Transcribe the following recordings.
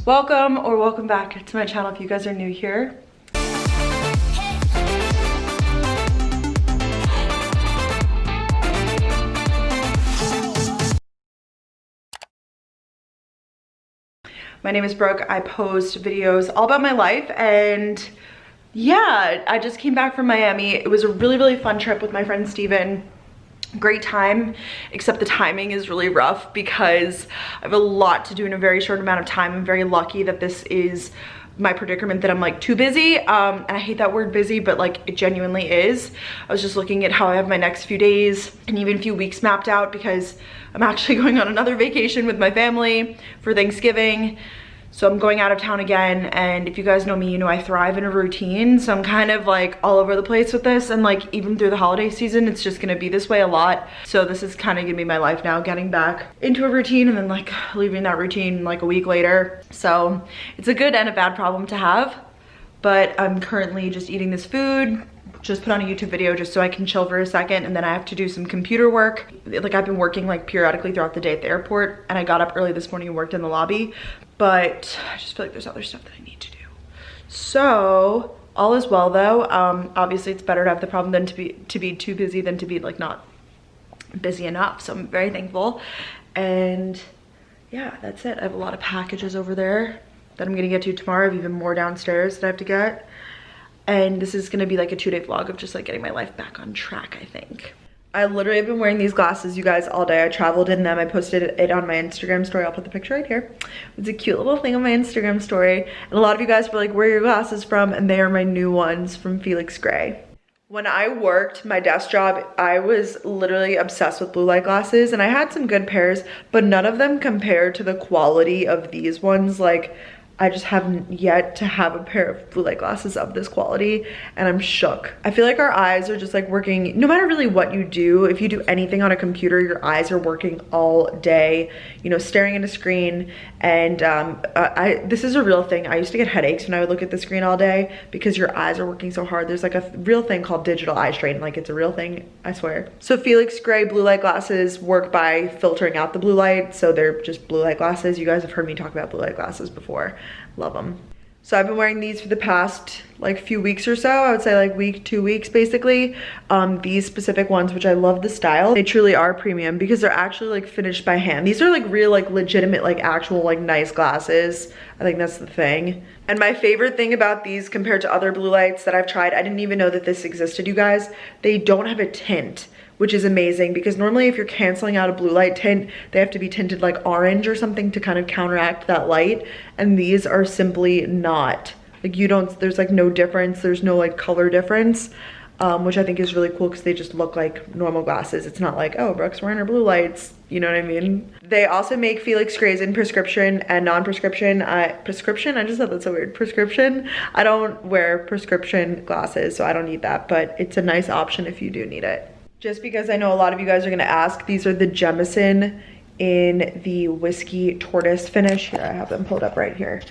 Welcome or welcome back to my channel if you guys are new here. My name is Brooke. I post videos all about my life, and yeah, I just came back from Miami. It was a really fun trip with my friend Steven. Great time, except the timing is really rough because I have a lot to do in a very short amount of time. I'm very lucky that this is my predicament, that I'm like too busy, and I hate that word busy, but like it genuinely is. I was just looking at how I have my next few days and even a few weeks mapped out because I'm actually going on another vacation with my family for Thanksgiving. So I'm going out of town again, and if you guys know me, you know I thrive in a routine. So I'm kind of like all over the place with this, and like even through the holiday season, it's just gonna be this way a lot. So this is kind of gonna be my life now, getting back into a routine and then like leaving that routine like a week later. So it's a good and a bad problem to have, but I'm currently just eating this food. Just put on a YouTube video just so I can chill for a second, and then I have to do some computer work. Like I've been working like periodically throughout the day at the airport, and I got up early this morning and worked in the lobby, but I just feel like there's other stuff that I need to do. So all is well though. Obviously it's better to have the problem than to be too busy than to be like not busy enough. So I'm very thankful, and yeah, that's it. I have a lot of packages over there that I'm gonna get to tomorrow. I have even more downstairs that I have to get. And this is gonna be like a 2-day vlog of just like getting my life back on track, I think. I literally have been wearing these glasses, you guys, all day. I traveled in them. I posted it on my Instagram story. I'll put the picture right here. It's a cute little thing on my Instagram story. And a lot of you guys were like, where are your glasses from? And they are my new ones from Felix Gray. When I worked my desk job, I was literally obsessed with blue light glasses, and I had some good pairs, but none of them compared to the quality of these ones. Like, I just haven't yet to have a pair of blue light glasses of this quality, and I'm shook. I feel like our eyes are just like working, no matter really what you do. If you do anything on a computer, your eyes are working all day, you know, staring at a screen. And this is a real thing. I used to get headaches when I would look at the screen all day because your eyes are working so hard. There's like a real thing called digital eye strain. Like, it's a real thing, I swear. So Felix Gray blue light glasses work by filtering out the blue light. So they're just blue light glasses. You guys have heard me talk about blue light glasses before. Love them. So I've been wearing these for the past like few weeks or so. I would say like week, 2 weeks basically. These specific ones, which I love the style. They truly are premium because they're actually like finished by hand. These are like real, like legitimate, like actual like nice glasses. I think that's the thing. And my favorite thing about these compared to other blue lights that I've tried, I didn't even know that this existed, you guys. They don't have a tint, which is amazing because normally if you're canceling out a blue light tint, they have to be tinted like orange or something to kind of counteract that light. And these are simply not. Like, you don't, there's like no difference. There's no like color difference, which I think is really cool because they just look like normal glasses. It's not like, oh, Brooke's wearing her blue lights. You know what I mean? They also make Felix Grays in prescription and non-prescription. Prescription? I just thought that's so weird. Prescription? I don't wear prescription glasses, so I don't need that, but it's a nice option if you do need it. Just because I know a lot of you guys are gonna ask, these are the Jemison in the whiskey tortoise finish. Here, I have them pulled up right here.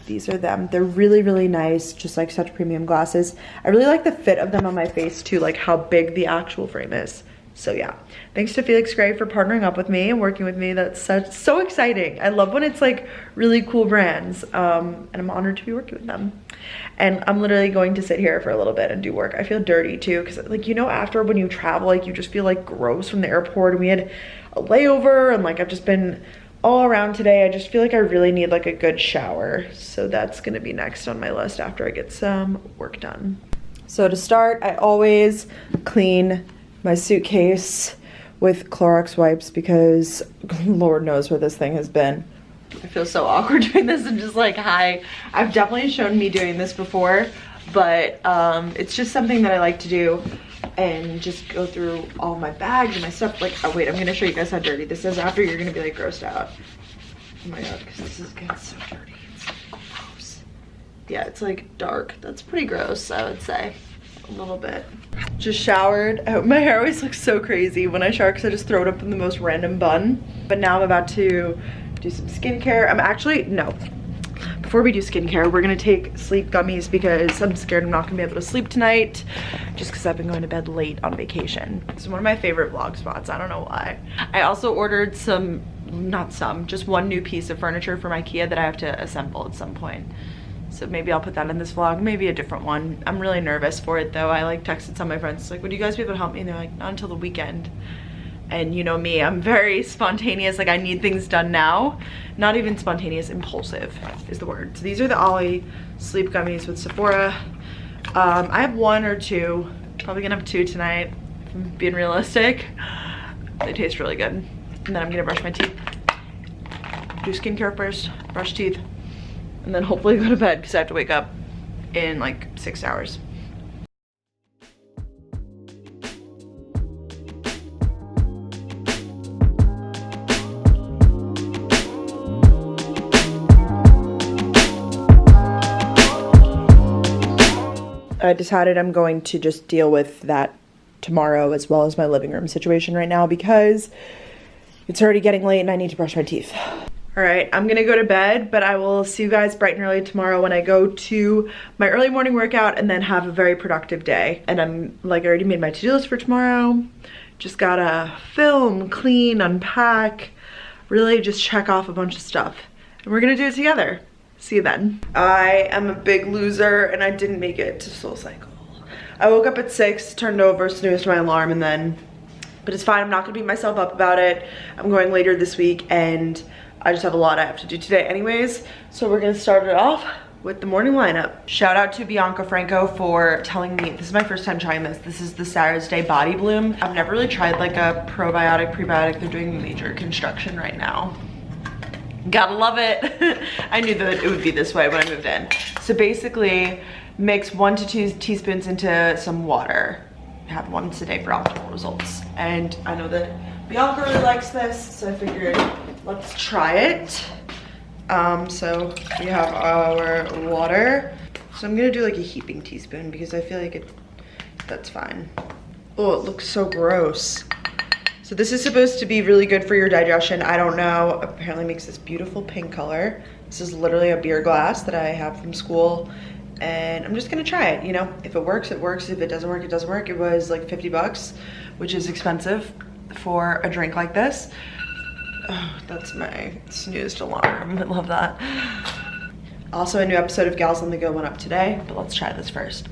These are them. They're really nice, just like such premium glasses. I really like the fit of them on my face too, like how big the actual frame is. So yeah, thanks to Felix Gray for partnering up with me and working with me. That's so exciting. I love when it's like really cool brands, and I'm honored to be working with them. And I'm literally going to sit here for a little bit and do work. I feel dirty too, because like, you know, after when you travel, like you just feel like gross from the airport, and we had a layover, and like I've just been all around today. I just feel like I really need like a good shower. So that's gonna be next on my list after I get some work done. So to start, I always clean my suitcase with Clorox wipes because Lord knows where this thing has been. I feel so awkward doing this and just like, hi. I've definitely shown me doing this before, but it's just something that I like to do and just go through all my bags and my stuff. Like, oh wait, I'm gonna show you guys how dirty this is after. You're gonna be like grossed out. Oh my god, because this is getting so dirty. It's so gross. Yeah, it's like dark. That's pretty gross, I would say. A little bit. Just showered. My hair always looks so crazy when I shower because I just throw it up in the most random bun. But now I'm about to do some skincare. No. Before we do skincare, we're gonna take sleep gummies because I'm scared I'm not gonna be able to sleep tonight just because I've been going to bed late on vacation. It's one of my favorite vlog spots. I don't know why. I also ordered some not some, just one new piece of furniture from IKEA that I have to assemble at some point. So maybe I'll put that in this vlog, maybe a different one. I'm really nervous for it though. I like texted some of my friends, like, would you guys be able to help me? And they're like, not until the weekend. And you know me, I'm very spontaneous, like I need things done now. Not even spontaneous, impulsive is the word. So these are the Ollie sleep gummies with Sephora. I have one or two, probably gonna have two tonight, if I'm being realistic. They taste really good. And then I'm gonna brush my teeth. Do skincare first, brush teeth, and then hopefully go to bed because I have to wake up in like 6 hours. I decided I'm going to just deal with that tomorrow as well as my living room situation right now because it's already getting late and I need to brush my teeth. All right, I'm gonna go to bed, but I will see you guys bright and early tomorrow when I go to my early morning workout and then have a very productive day. And I'm like, I already made my to-do list for tomorrow. Just gotta film, clean, unpack, really just check off a bunch of stuff. And we're gonna do it together. See you then. I am a big loser and I didn't make it to SoulCycle. I woke up at 6, turned over, snoozed my alarm, and then, but it's fine, I'm not gonna beat myself up about it. I'm going later this week and I just have a lot I have to do today anyways. So we're gonna start it off with the morning lineup. Shout out to Bianca Franco for telling me, this is my first time trying this. This is the Sarah's Day Body Bloom. I've never really tried like a probiotic, prebiotic. They're doing major construction right now. Gotta love it. I knew that it would be this way when I moved in. So basically, mix 1 to 2 teaspoons into some water. Have once a day for optimal results. And I know that Bianca really likes this, so I figured let's try it. So we have our water. So I'm gonna do like a heaping teaspoon because I feel like that's fine. Oh, it looks so gross. So this is supposed to be really good for your digestion. I don't know, apparently makes this beautiful pink color. This is literally a beer glass that I have from school. And I'm just gonna try it, you know? If it works, it works. If it doesn't work, it doesn't work. It was like 50 bucks, which is expensive for a drink like this. Oh, that's my snoozed alarm. I love that. Also, a new episode of Gals on the Go went up today, but let's try this first.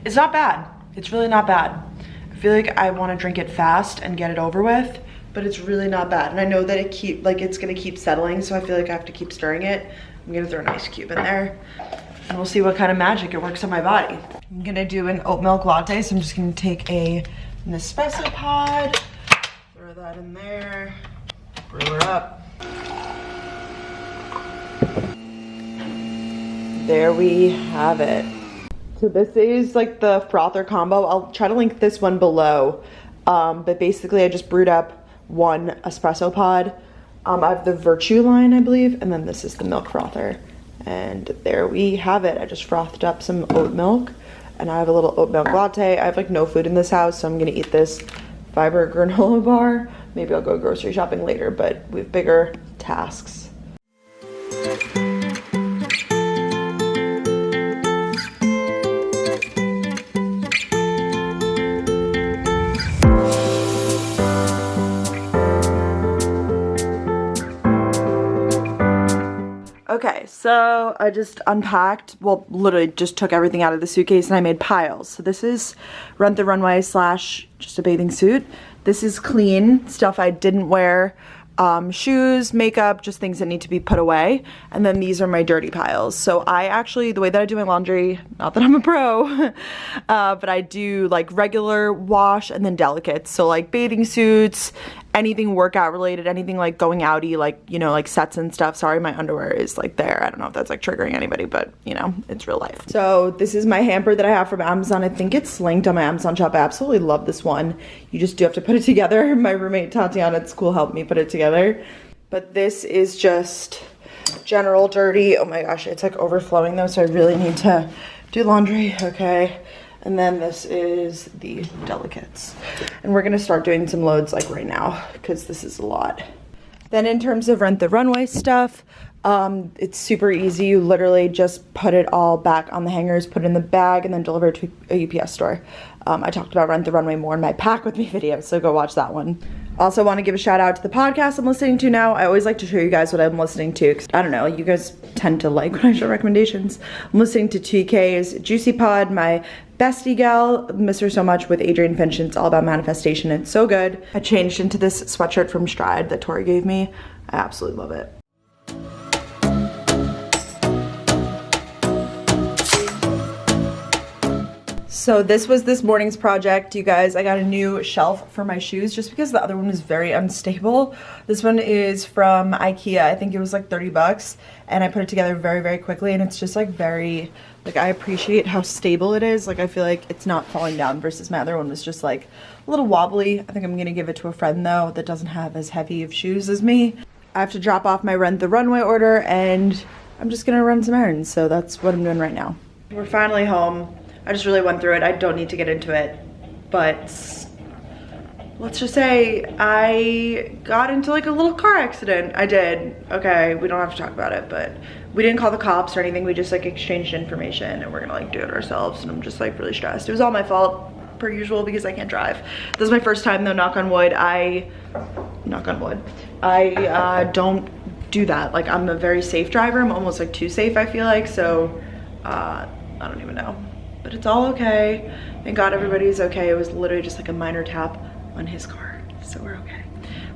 It's not bad. It's really not bad. I feel like I want to drink it fast and get it over with, but it's really not bad. And I know that it's gonna keep settling, so I feel like I have to keep stirring it. I'm gonna throw an ice cube in there and we'll see what kind of magic it works on my body. I'm gonna do an oat milk latte, so I'm just gonna take an espresso pod, throw that in there, brew her up. There we have it. So this is like the frother combo. I'll try to link this one below. But basically I just brewed up 1 espresso pod. I have the Virtue line, I believe, and then this is the milk frother. And there we have it. I just frothed up some oat milk and I have a little oat milk latte. I have like no food in this house, so I'm gonna eat this fiber granola bar. Maybe I'll go grocery shopping later, but we have bigger tasks. Okay, so I just unpacked, well, literally just took everything out of the suitcase and I made piles. So this is Rent the Runway / just a bathing suit. This is clean, stuff I didn't wear, shoes, makeup, just things that need to be put away. And then these are my dirty piles. So I actually, the way that I do my laundry, not that I'm a pro, but I do like regular wash and then delicates. So like bathing suits, anything workout related, anything like going outy, like, you know, like sets and stuff. Sorry, my underwear is like there. I don't know if that's like triggering anybody, but you know, it's real life. So this is my hamper that I have from Amazon. I think it's linked on my Amazon shop. I absolutely love this one. You just do have to put it together. My roommate Tatiana at school helped me put it together. But this is just general dirty. Oh my gosh, it's like overflowing though, so I really need to do laundry. Okay. And then this is the delicates. And we're gonna start doing some loads like right now because this is a lot. Then in terms of Rent the Runway stuff, it's super easy. You literally just put it all back on the hangers, put it in the bag, and then deliver it to a UPS store. I talked about Rent the Runway more in my Pack With Me video, so go watch that one. Also want to give a shout out to the podcast I'm listening to now. I always like to show you guys what I'm listening to, because I don't know, you guys tend to like when I show recommendations. I'm listening to TK's Juicy Pod, my bestie gal, miss her so much, with Adrian Finch. It's all about manifestation. It's so good. I changed into this sweatshirt from Stride that Tori gave me. I absolutely love it. So this was this morning's project, you guys. I got a new shelf for my shoes just because the other one was very unstable. This one is from IKEA. I think it was like 30 bucks, and I put it together very, very quickly, and it's just like very, like, I appreciate how stable it is. Like, I feel like it's not falling down versus my other one was just like a little wobbly. I think I'm gonna give it to a friend though that doesn't have as heavy of shoes as me. I have to drop off my Rent the Runway order, and I'm just gonna run some errands. So that's what I'm doing right now. We're finally home. I just really went through it. I don't need to get into it, but let's just say I got into like a little car accident. I did. Okay, we don't have to talk about it, but we didn't call the cops or anything. We just like exchanged information, and we're gonna like do it ourselves, and I'm just like really stressed. It was all my fault per usual because I can't drive. This is my first time though, knock on wood. I don't do that. Like, I'm a very safe driver. I'm almost like too safe, I feel like. So I don't even know. But it's all okay. Thank God everybody's okay. It was literally just like a minor tap on his car. So we're okay.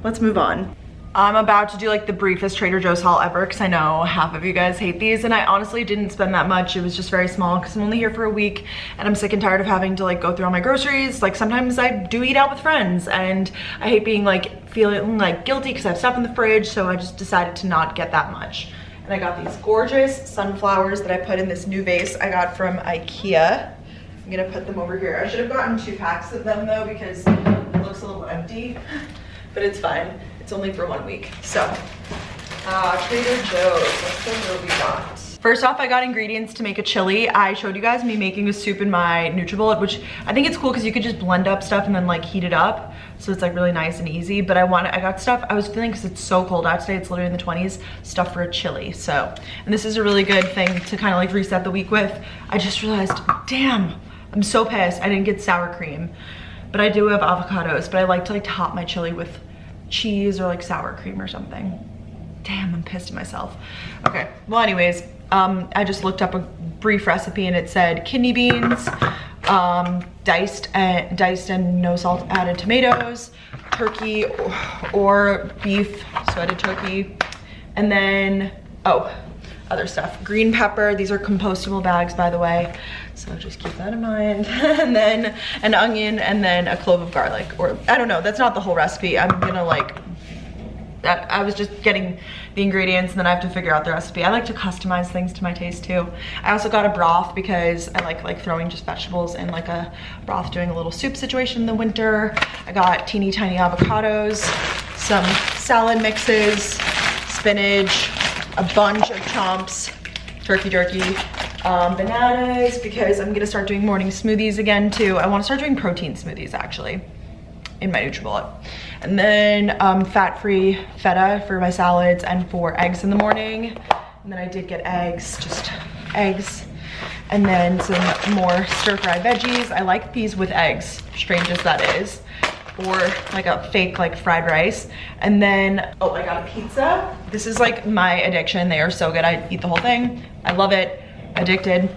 Let's move on. I'm about to do like the briefest Trader Joe's haul ever, because I know half of you guys hate these, and I honestly didn't spend that much. It was just very small because I'm only here for a week, and I'm sick and tired of having to like go through all my groceries. Like, sometimes I do eat out with friends, and I hate being like feeling like guilty because I have stuff in the fridge, so I just decided to not get that much. And I got these gorgeous sunflowers that I put in this new vase I got from IKEA. I'm gonna put them over here. I should have gotten 2 packs of them though, because it looks a little empty, but it's fine. It's only for 1 week. So, Trader Joe's, let's go where we got. First off, I got ingredients to make a chili. I showed you guys me making a soup in my NutriBullet, which I think it's cool because you could just blend up stuff and then like heat it up. So it's like really nice and easy, but I got stuff, I was feeling, because it's so cold out today, it's literally in the 20s, stuff for a chili. So, and this is a really good thing to kind of like reset the week with. I just realized, damn, I'm so pissed I didn't get sour cream, but I do have avocados, but I like to top my chili with cheese or like sour cream or something. Damn, I'm pissed at myself. Okay, well anyways, I just looked up a brief recipe and it said kidney beans, diced and no salt added tomatoes, turkey or beef, so I did turkey, and then, oh, other stuff, green pepper. These are compostable bags, by the way, so just keep that in mind. And then an onion, and then a clove of garlic, or I don't know, that's not the whole recipe. I'm gonna like, I was just getting the ingredients and then I have to figure out the recipe. I like to customize things to my taste too. I also got a broth because I like throwing just vegetables in like a broth, doing a little soup situation in the winter. I got teeny tiny avocados, some salad mixes, spinach, a bunch of chomps, turkey jerky, bananas, because I'm gonna start doing morning smoothies again too. I wanna start doing protein smoothies actually in my NutriBullet. And then fat-free feta for my salads and for eggs in the morning. And then I did get eggs, just eggs. And then some more stir-fry veggies. I like these with eggs, strange as that is. Or like a fake like fried rice. And then, oh, I got a pizza. This is like my addiction. They are so good. I eat the whole thing. I love it, addicted.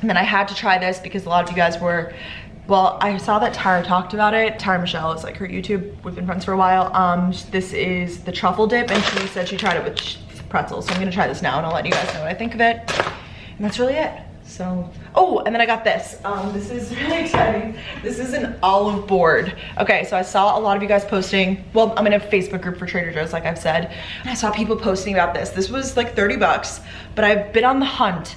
And then I had to try this because a lot of you guys were, well, I saw that Tara talked about it. Tara Michelle is like her YouTube. We've been friends for a while. This is the truffle dip, and she said she tried it with pretzels. So I'm gonna try this now and I'll let you guys know what I think of it. And that's really it. So, oh, and then I got this. This is really exciting. This is an olive board. Okay, so I saw a lot of you guys posting. Well, I'm in a Facebook group for Trader Joe's, like I've said. And I saw people posting about this. This was like 30 bucks, but I've been on the hunt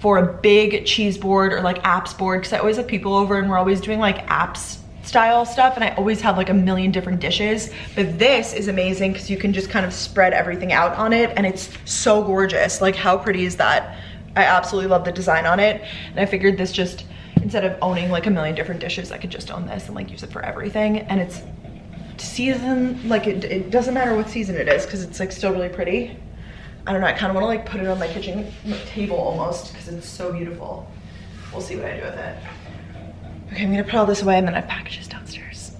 for a big cheese board or like apps board, because I always have people over and we're always doing like apps style stuff, and I always have like a million different dishes. But this is amazing because you can just kind of spread everything out on it, and it's so gorgeous. Like, how pretty is that? I absolutely love the design on it, and I figured this just, instead of owning like a million different dishes, I could just own this and like use it for everything. And it's season, like it doesn't matter what season it is because it's like still really pretty. I don't know, I kind of want to like put it on my kitchen table almost because it's so beautiful. We'll see what I do with it. Okay, I'm gonna put all this away and then I package this downstairs.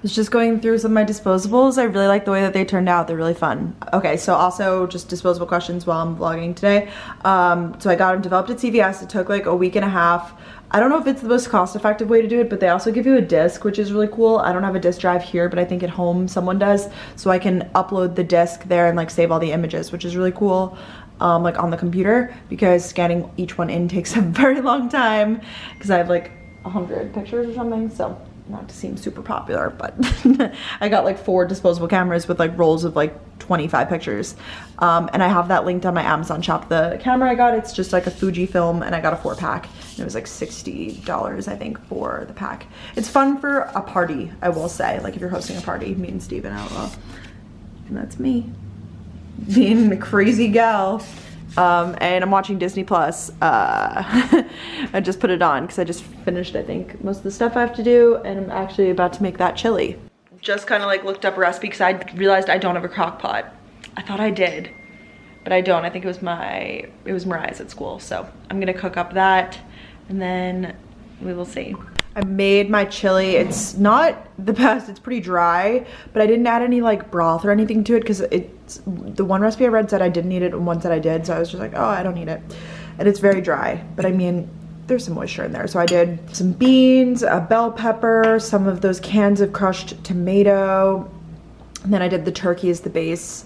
was just going through some of my disposables. I really like the way that they turned out. They're really fun. Okay, so also just disposable questions while I'm vlogging today. So I got them developed at CVS. It took like a week and a half. I don't know if it's the most cost-effective way to do it, but they also give you a disc, which is really cool. I don't have a disc drive here, but I think at home someone does. So I can upload the disc there and like save all the images, which is really cool, like on the computer, because scanning each one in takes a very long time because I have like 100 pictures or something. So not to seem super popular, but I got like 4 disposable cameras with like rolls of like 25 pictures. And I have that linked on my Amazon shop. The camera I got, it's just like a Fujifilm, and I got a 4-pack. It was like $60, I think, for the pack. It's fun for a party, I will say. Like if you're hosting a party, me and Steven, LOL. And that's me, being a crazy gal. And I'm watching Disney Plus. I just put it on because I just finished, I think, most of the stuff I have to do, and I'm actually about to make that chili. Just kind of like looked up a recipe because I realized I don't have a crock pot. I thought I did, but I don't. I think it was Mariah's at school. So I'm gonna cook up that, and then we will see. I made my chili. It's not the best, it's pretty dry, but I didn't add any like broth or anything to it because it's, the one recipe I read said I didn't need it and one said I did, so I was just like, oh, I don't need it. And it's very dry, but I mean, there's some moisture in there. So I did some beans, a bell pepper, some of those cans of crushed tomato, and then I did the turkey as the base,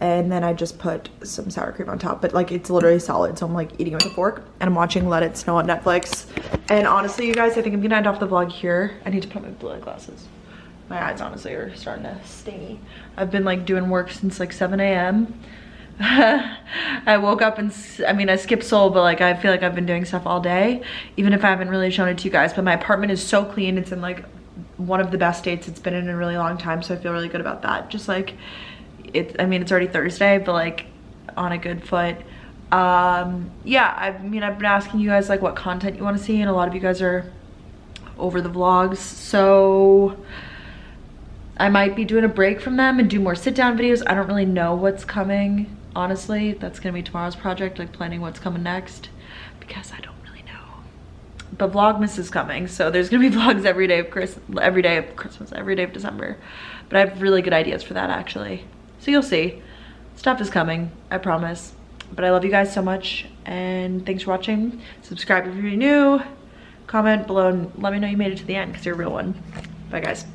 and then I just put some sour cream on top, but like it's literally solid, so I'm like eating it with a fork, and I'm watching Let It Snow on Netflix. And honestly, you guys, I think I'm gonna end off the vlog here. I need to put my blue light glasses. My eyes honestly are starting to stingy. I've been like doing work since like 7 a.m. I woke up and, I mean, I skipped Seoul, but like I feel like I've been doing stuff all day, even if I haven't really shown it to you guys. But my apartment is so clean. It's in like one of the best states it's been in a really long time, so I feel really good about that. Just like, I mean, it's already Thursday, but like on a good foot. Yeah, I mean, I've been asking you guys like what content you want to see, and a lot of you guys are over the vlogs, so I might be doing a break from them and do more sit down videos. I don't really know what's coming, honestly. That's gonna be tomorrow's project, like planning what's coming next, because I don't really know. But Vlogmas is coming, so there's gonna be vlogs every day of Christmas, every day of December. But I have really good ideas for that, actually. So you'll see. Stuff is coming, I promise. But I love you guys so much, and thanks for watching. Subscribe if you're new. Comment below and let me know you made it to the end, because you're a real one. Bye, guys.